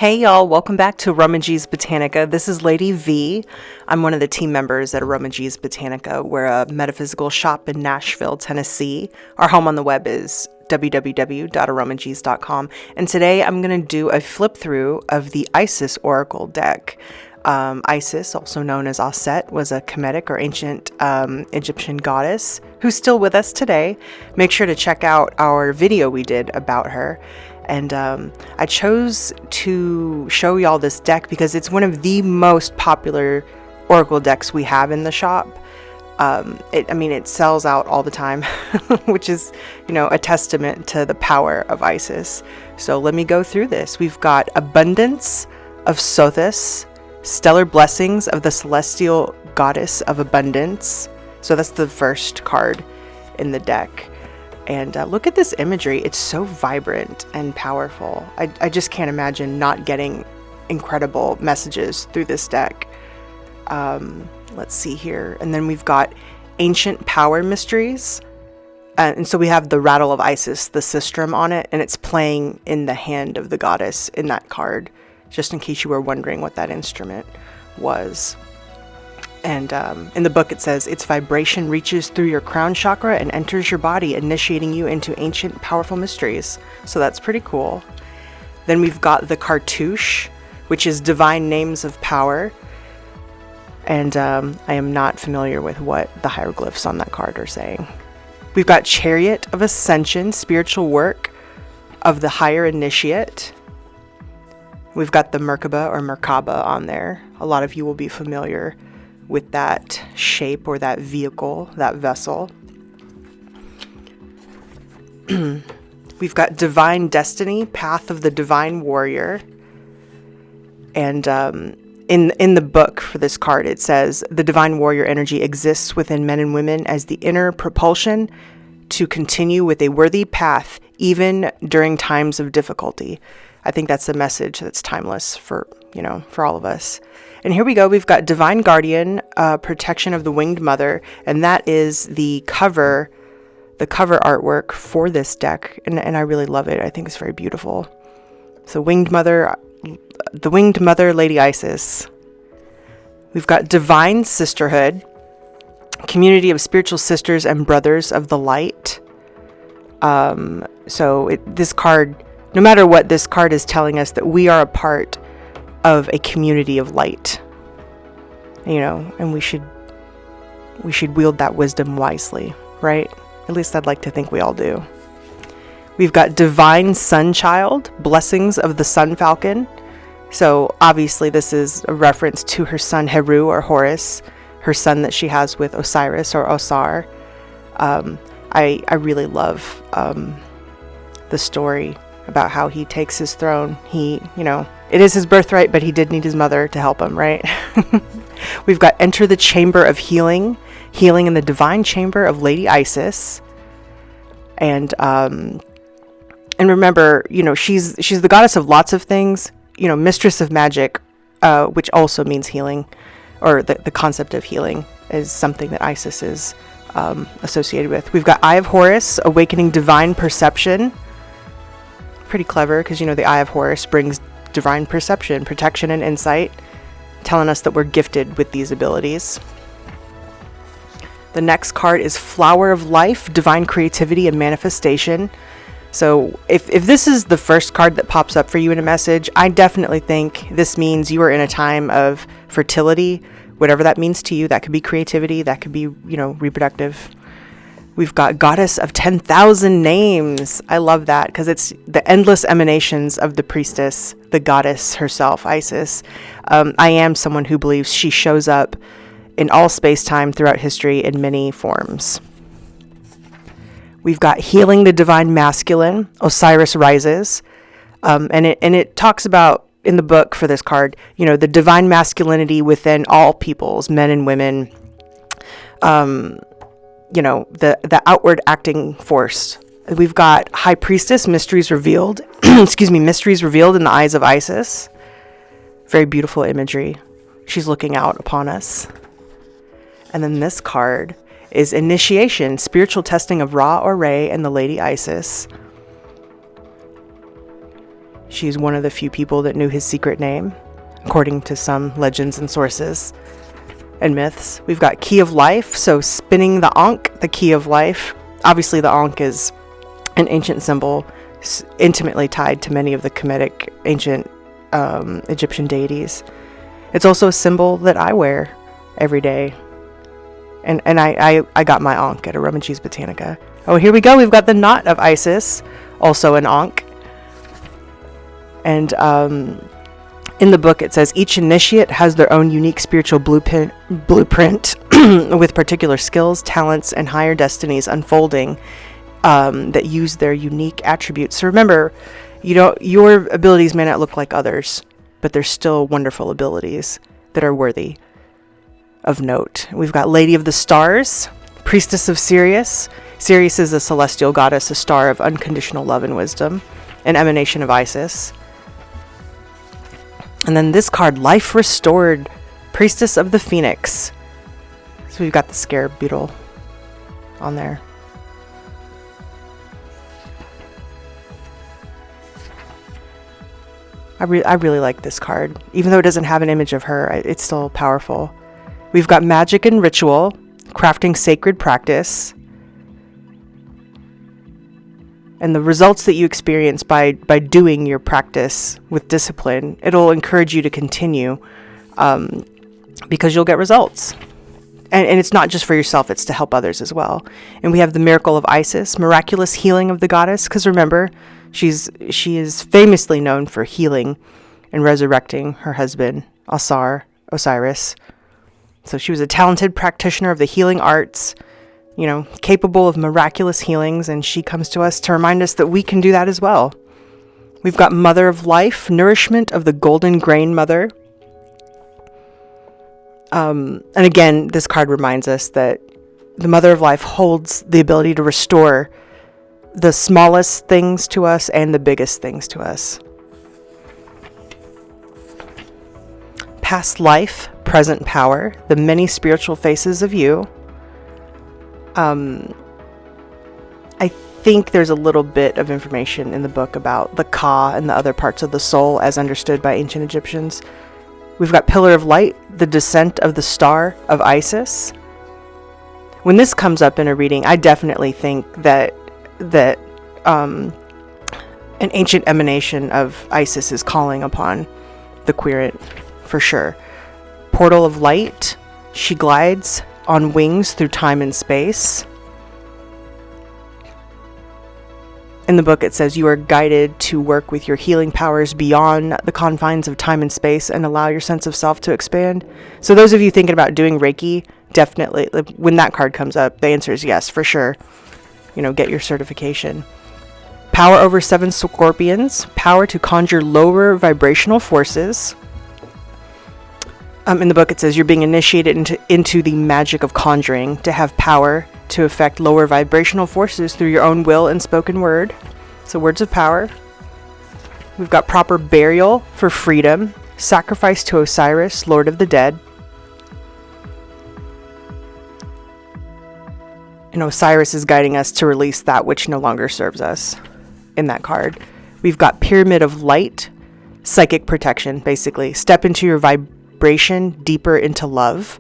Hey y'all, welcome back to aromaG's Botanica. This is Lady V. I'm one of the team members at aromaG's Botanica. We're a metaphysical shop in Nashville, Tennessee. Our home on the web is www.aromags.com. And today I'm going to do a flip through of the Isis Oracle deck. Isis, also known as Aset, was a Kemetic or ancient Egyptian goddess who's still with us today. Make sure to check out our video we did about her. And I chose to show y'all this deck because it's one of the most popular oracle decks we have in the shop. It sells out all the time, which is, a testament to the power of Isis. So let me go through this. We've got Abundance of Sothis, Stellar Blessings of the Celestial Goddess of Abundance. So that's the first card in the deck. And look at this imagery. It's so vibrant and powerful. I just can't imagine not getting incredible messages through this deck. Let's see here. And then we've got Ancient Power Mysteries. And so we have the Rattle of Isis, the sistrum on it, and it's playing in the hand of the goddess in that card, just in case you were wondering what that instrument was. And in the book it says, its vibration reaches through your crown chakra and enters your body, initiating you into ancient, powerful mysteries. So that's pretty cool. Then we've got the Cartouche, which is Divine Names of Power. And I am not familiar with what the hieroglyphs on that card are saying. We've got Chariot of Ascension, Spiritual Work of the Higher Initiate. We've got the Merkaba or Merkaba on there. A lot of you will be familiar with that shape or that vehicle, that vessel. We've got Divine Destiny, Path of the Divine Warrior. And in the book for this card, it says, the Divine Warrior energy exists within men and women as the inner propulsion to continue with a worthy path, even during times of difficulty. I think that's a message that's timeless for all of us. And here we go. We've got Divine Guardian, Protection of the Winged Mother, and that is the cover artwork for this deck, and I really love it. I think it's very beautiful. So the Winged Mother, Lady Isis. We've got Divine Sisterhood, Community of Spiritual Sisters and Brothers of the Light. This card, no matter what, this card is telling us that we are a part of a community of light, and we should wield that wisdom wisely, right? At least I'd like to think we all do. We've got Divine Sunchild, Blessings of the Sun Falcon. So obviously this is a reference to her son Heru or Horus, her son that she has with Osiris or Osar. I really love the story about how he takes his throne. It is his birthright, but he did need his mother to help him, right? We've got Enter the Chamber of Healing, Healing in the Divine Chamber of Lady Isis. And remember, she's the goddess of lots of things, Mistress of Magic, which also means healing, or the concept of healing is something that Isis is associated with. We've got Eye of Horus, Awakening Divine Perception. Pretty clever, because the Eye of Horus brings divine perception, protection, and insight, telling us that we're gifted with these abilities. The next card is Flower of Life, Divine Creativity and Manifestation. So if this is the first card that pops up for you in a message, I definitely think this means you are in a time of fertility, whatever that means to you. That could be creativity, that could be, reproductive. We've got Goddess of 10,000 Names. I love that because it's the endless emanations of the priestess, the goddess herself, Isis. I am someone who believes she shows up in all space-time throughout history in many forms. We've got Healing the Divine Masculine, Osiris Rises. And it talks about, in the book for this card, the divine masculinity within all peoples, men and women. The outward acting force. We've got High Priestess, Mysteries Revealed. Mysteries Revealed in the Eyes of Isis. Very beautiful imagery. She's looking out upon us. And then this card is Initiation, Spiritual Testing of Ra or Re and the Lady Isis. She's one of the few people that knew his secret name, according to some legends and sources and myths. We've got Key of Life, so spinning the Ankh, the Key of Life. Obviously, the Ankh is an ancient symbol intimately tied to many of the Kemetic ancient Egyptian deities. It's also a symbol that I wear every day. And I got my ankh at aromaG's Botanica. Oh, here we go. We've got the Knot of Isis, also an ankh. And in the book, it says each initiate has their own unique spiritual blueprint with particular skills, talents, and higher destinies unfolding that use their unique attributes. So remember, your abilities may not look like others, but they're still wonderful abilities that are worthy of note. We've got Lady of the Stars, Priestess of Sirius. Sirius is a celestial goddess, a star of unconditional love and wisdom, an emanation of Isis. And then this card, Life Restored, Priestess of the Phoenix. So we've got the scarab beetle on there. I really like this card. Even though it doesn't have an image of her, it's still powerful. We've got Magic and Ritual, Crafting Sacred Practice. And the results that you experience by doing your practice with discipline, it'll encourage you to continue because you'll get results. And it's not just for yourself, it's to help others as well. And we have the Miracle of Isis, miraculous healing of the goddess. Because remember, she is famously known for healing and resurrecting her husband, Osiris. So she was a talented practitioner of the healing arts, capable of miraculous healings, and she comes to us to remind us that we can do that as well. We've got Mother of Life, nourishment of the golden grain mother. And again, this card reminds us that the Mother of Life holds the ability to restore the smallest things to us and the biggest things to us. Past life, present power, the many spiritual faces of you. I think there's a little bit of information in the book about the Ka and the other parts of the soul as understood by ancient Egyptians. We've got Pillar of Light, the descent of the star of Isis. When this comes up in a reading, I definitely think that an ancient emanation of Isis is calling upon the querent, for sure. Portal of Light, she glides on wings through time and space. In the book, it says you are guided to work with your healing powers beyond the confines of time and space and allow your sense of self to expand. So those of you thinking about doing Reiki, definitely, when that card comes up, the answer is yes, for sure. Get your certification. Power over 7 scorpions, power to conjure lower vibrational forces. In the book, it says you're being initiated into the magic of conjuring to have power to affect lower vibrational forces through your own will and spoken word. So words of power. We've got proper burial for freedom, sacrifice to Osiris, Lord of the Dead. And Osiris is guiding us to release that which no longer serves us in that card. We've got Pyramid of Light, psychic protection, basically. Step into your vibration deeper into love.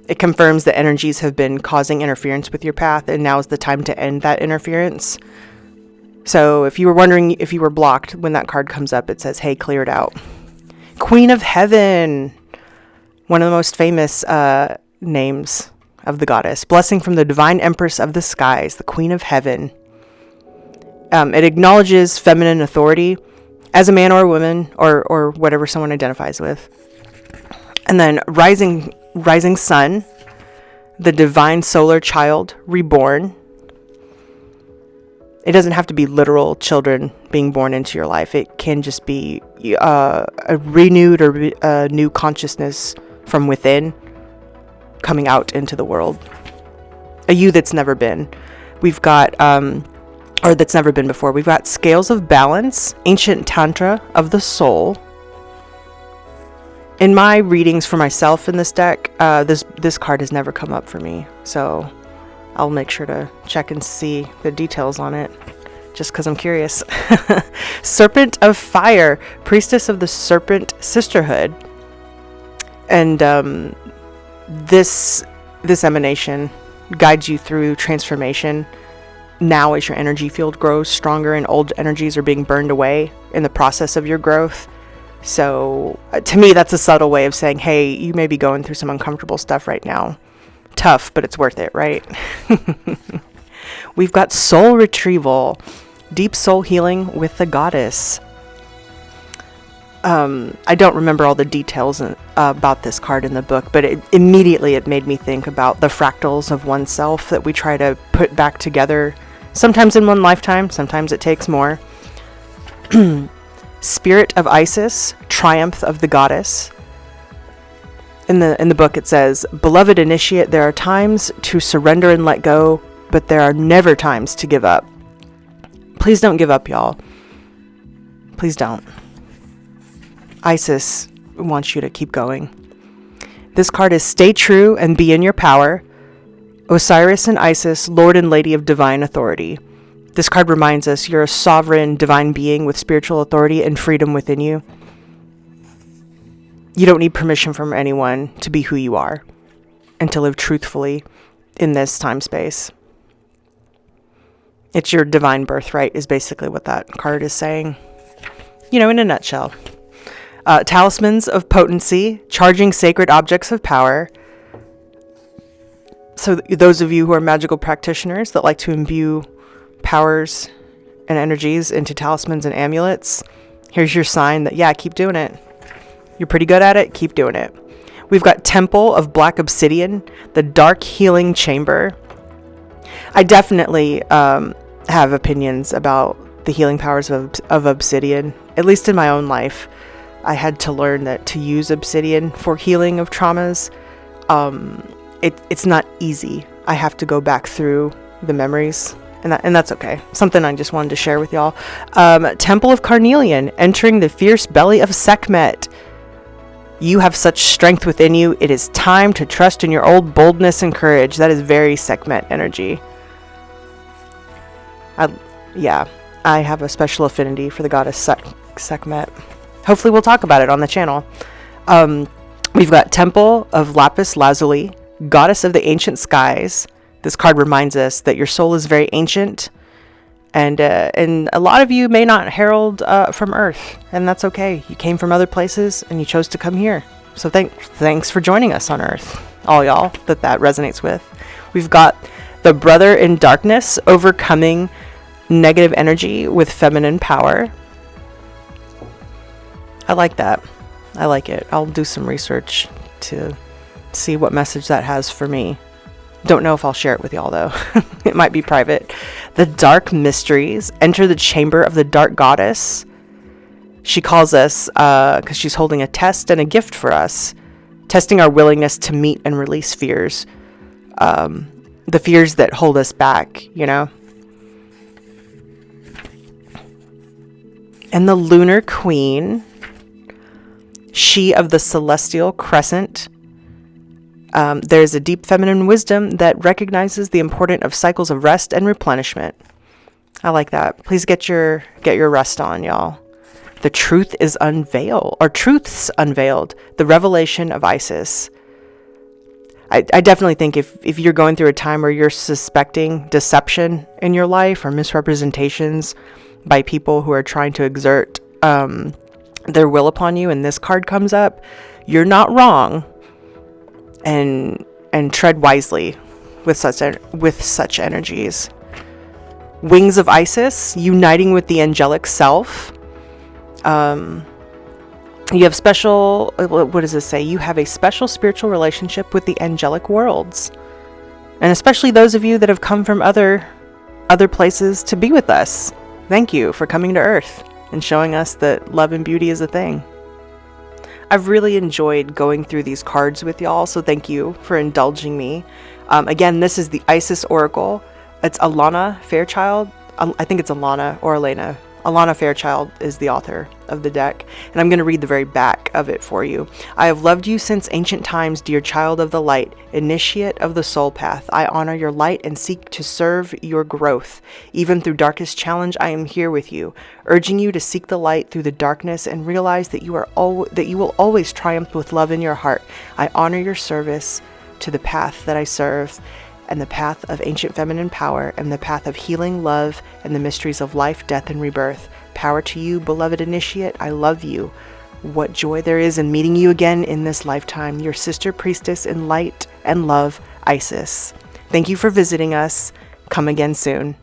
It confirms that energies have been causing interference with your path, and now is the time to end that interference. So if you were wondering if you were blocked, when that card comes up, it says, hey, clear it out. Queen of Heaven, one of the most famous names of the goddess. Blessing from the divine empress of the skies, the Queen of Heaven. It acknowledges feminine authority as a man or a woman or whatever someone identifies with. And then rising sun, the divine solar child reborn. It doesn't have to be literal children being born into your life. It can just be a renewed or a new consciousness from within coming out into the world. A you that's never been. We've got, or that's never been before. We've got Scales of Balance, Ancient Tantra of the Soul. In my readings for myself in this deck, this card has never come up for me. So I'll make sure to check and see the details on it. just because I'm curious. Serpent of Fire, Priestess of the Serpent Sisterhood. And this emanation guides you through transformation now as your energy field grows stronger and old energies are being burned away in the process of your growth. So to me, that's a subtle way of saying, hey, you may be going through some uncomfortable stuff right now. Tough, but it's worth it, right? We've got soul retrieval, deep soul healing with the goddess. I don't remember all the details about this card in the book, but it made me think about the fractals of oneself that we try to put back together, sometimes in one lifetime, sometimes it takes more. Spirit of Isis, triumph of the goddess. In the book it says, beloved initiate, there are times to surrender and let go, but there are never times to give up. Please don't give up, y'all. Please don't. Isis wants you to keep going. This card is stay true and be in your power. Osiris and Isis, Lord and Lady of Divine Authority. This card reminds us you're a sovereign divine being with spiritual authority and freedom within you. You don't need permission from anyone to be who you are and to live truthfully in this time space. It's your divine birthright is basically what that card is saying. In a nutshell. Talismans of potency, charging sacred objects of power. So those of you who are magical practitioners that like to imbue powers and energies into talismans and amulets, here's your sign that, keep doing it. You're pretty good at it. Keep doing it. We've got Temple of Black Obsidian, the Dark Healing Chamber. I definitely have opinions about the healing powers of obsidian, at least in my own life. I had to learn that to use obsidian for healing of traumas, it's not easy. I have to go back through the memories, and that's okay. Something I just wanted to share with y'all. Temple of Carnelian, entering the fierce belly of Sekhmet. You have such strength within you. It is time to trust in your old boldness and courage. That is very Sekhmet energy. I have a special affinity for the goddess Sekhmet. Hopefully we'll talk about it on the channel. We've got Temple of Lapis Lazuli, Goddess of the Ancient Skies. This card reminds us that your soul is very ancient, and a lot of you may not herald from Earth, and that's okay. You came from other places, and you chose to come here. So thanks for joining us on Earth, all y'all that resonates with. We've got the Brother in Darkness, overcoming negative energy with feminine power. I like that. I like it. I'll do some research to see what message that has for me. Don't know if I'll share it with y'all though. It might be private. The Dark Mysteries, enter the chamber of the Dark Goddess. She calls us because she's holding a test and a gift for us, testing our willingness to meet and release fears. The fears that hold us back, And the Lunar Queen, she of the Celestial Crescent. There's a deep feminine wisdom that recognizes the importance of cycles of rest and replenishment. I like that. Please get your rest on, y'all. The truth is unveiled, or truths unveiled. The revelation of Isis. I definitely think if you're going through a time where you're suspecting deception in your life or misrepresentations by people who are trying to exert their will upon you, and this card comes up, you're not wrong. And tread wisely with such energies. Wings of Isis, uniting with the angelic self. You have special, what does this say? You have a special spiritual relationship with the angelic worlds. And especially those of you that have come from other places to be with us. Thank you for coming to Earth and showing us that love and beauty is a thing. I've really enjoyed going through these cards with y'all, so thank you for indulging me. Again, this is the Isis Oracle. It's Alana Fairchild. I think it's Alana or Elena. Alana Fairchild is the author of the deck, and I'm going to read the very back of it for you. I have loved you since ancient times, dear child of the light, initiate of the soul path. I honor your light and seek to serve your growth. Even through darkest challenge, I am here with you, urging you to seek the light through the darkness and realize that you will always triumph with love in your heart. I honor your service to the path that I serve, and the path of ancient feminine power, and the path of healing, love, and the mysteries of life, death, and rebirth. Power to you, beloved initiate. I love you. What joy there is in meeting you again in this lifetime. Your sister priestess in light and love, Isis. Thank you for visiting us. Come again soon.